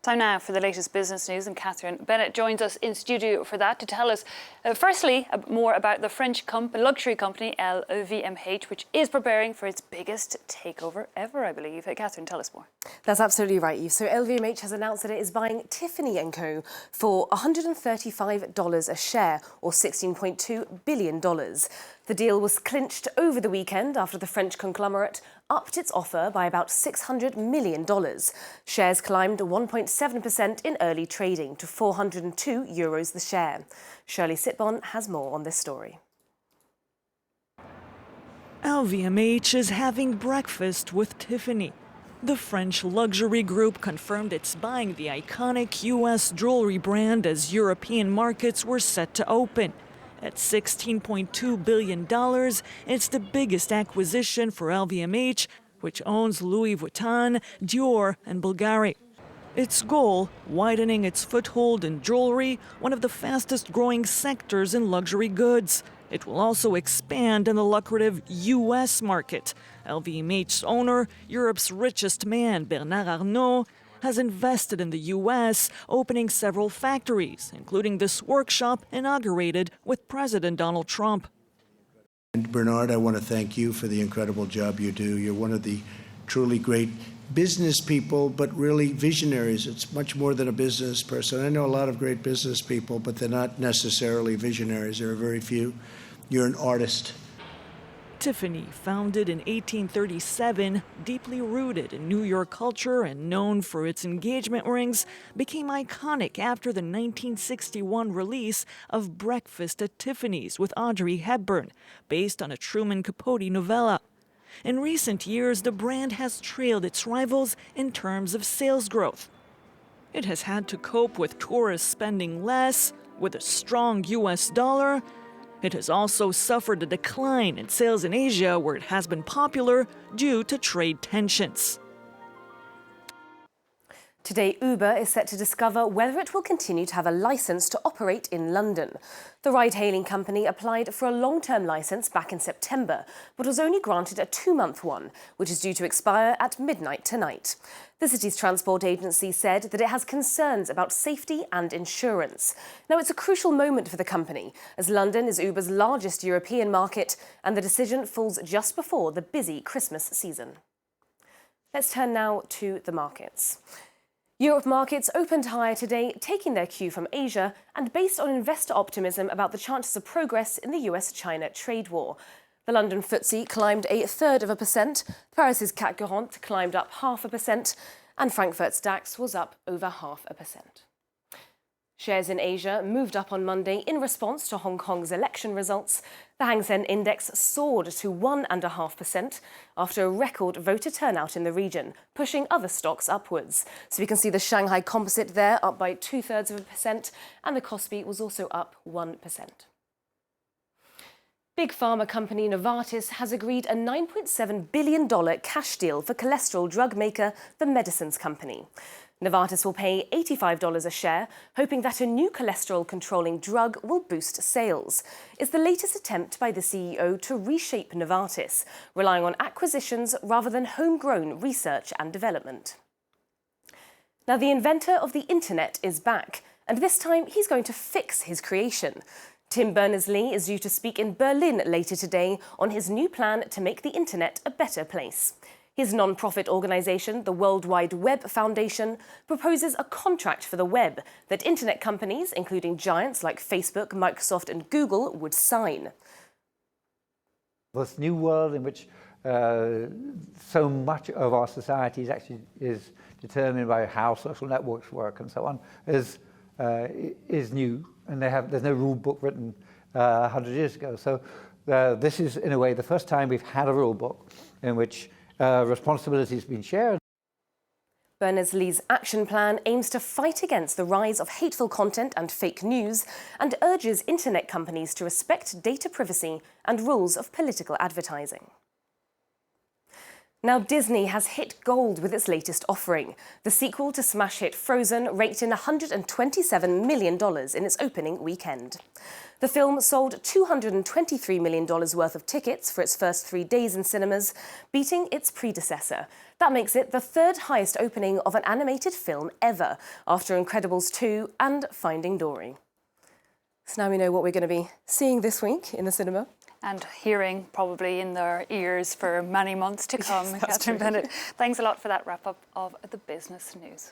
Time now for the latest business news, and Catherine Bennett joins us in studio for that to tell us, firstly, more about the French luxury company LVMH, which is preparing for its biggest takeover ever, I believe. Catherine, tell us more. That's absolutely right, Eve. So LVMH has announced that it is buying Tiffany Co for $135 a share, or $16.2 billion. The deal was clinched over the weekend after the French conglomerate upped its offer by about $600 million. Shares climbed 1.7% in early trading to €402 the share. Shirley Sitbon has more on this story. LVMH is having breakfast with Tiffany. The French luxury group confirmed it's buying the iconic U.S. jewelry brand as European markets were set to open. At $16.2 billion, it's the biggest acquisition for LVMH, which owns Louis Vuitton, Dior, and Bulgari. Its goal, widening its foothold in jewelry, one of the fastest-growing sectors in luxury goods. It will also expand in the lucrative U.S. market. LVMH's owner, Europe's richest man, Bernard Arnault, has invested in the U.S., opening several factories, including this workshop inaugurated with President Donald Trump. And Bernard, I want to thank you for the incredible job you do. You're one of the truly great business people, but really visionaries. It's much more than a business person. I know a lot of great business people, but they're not necessarily visionaries. There are very few. You're an artist. Tiffany, founded in 1837, deeply rooted in New York culture and known for its engagement rings, became iconic after the 1961 release of Breakfast at Tiffany's with Audrey Hepburn, based on a Truman Capote novella. In recent years, the brand has trailed its rivals in terms of sales growth. It has had to cope with tourists spending less, with a strong U.S. dollar. It has also suffered a decline in sales in Asia, where it has been popular due to trade tensions. Today, Uber is set to discover whether it will continue to have a licence to operate in London. The ride-hailing company applied for a long-term licence back in September, but was only granted a 2-month one, which is due to expire at midnight tonight. The city's transport agency said that it has concerns about safety and insurance. Now, it's a crucial moment for the company, as London is Uber's largest European market, and the decision falls just before the busy Christmas season. Let's turn now to the markets. Europe markets opened higher today, taking their cue from Asia and based on investor optimism about the chances of progress in the US-China trade war. The London FTSE climbed 0.33%, Paris's CAC 40 climbed up 0.5%, and Frankfurt's DAX was up over 0.5%. Shares in Asia moved up on Monday in response to Hong Kong's election results. The Hang Seng Index soared to 1.5% after a record voter turnout in the region, pushing other stocks upwards. So we can see the Shanghai Composite there up by 0.33%, and the Kospi was also up 1%. Big pharma company Novartis has agreed a $9.7 billion cash deal for cholesterol drug maker The Medicines Company. Novartis will pay $85 a share, hoping that a new cholesterol-controlling drug will boost sales. It's the latest attempt by the CEO to reshape Novartis, relying on acquisitions rather than homegrown research and development. Now, the inventor of the internet is back, and this time he's going to fix his creation. Tim Berners-Lee is due to speak in Berlin later today on his new plan to make the internet a better place. His non-profit organisation, the World Wide Web Foundation, proposes a contract for the web that internet companies, including giants like Facebook, Microsoft and Google, would sign. This new world in which so much of our society is determined by how social networks work and so on is new, and there's no rule book written 100 years ago. So this is, in a way, the first time we've had a rule book in which responsibility has been shared. Berners-Lee's action plan aims to fight against the rise of hateful content and fake news and urges internet companies to respect data privacy and rules of political advertising. Now, Disney has hit gold with its latest offering. The sequel to smash hit Frozen raked in $127 million in its opening weekend. The film sold $223 million worth of tickets for its first 3 days in cinemas, beating its predecessor. That makes it the third highest opening of an animated film ever, after Incredibles 2 and Finding Dory. So now we know what we're going to be seeing this week in the cinema. And hearing probably in their ears for many months to come. Yes, that's Catherine true. Bennett, thanks a lot for that wrap-up of the business news.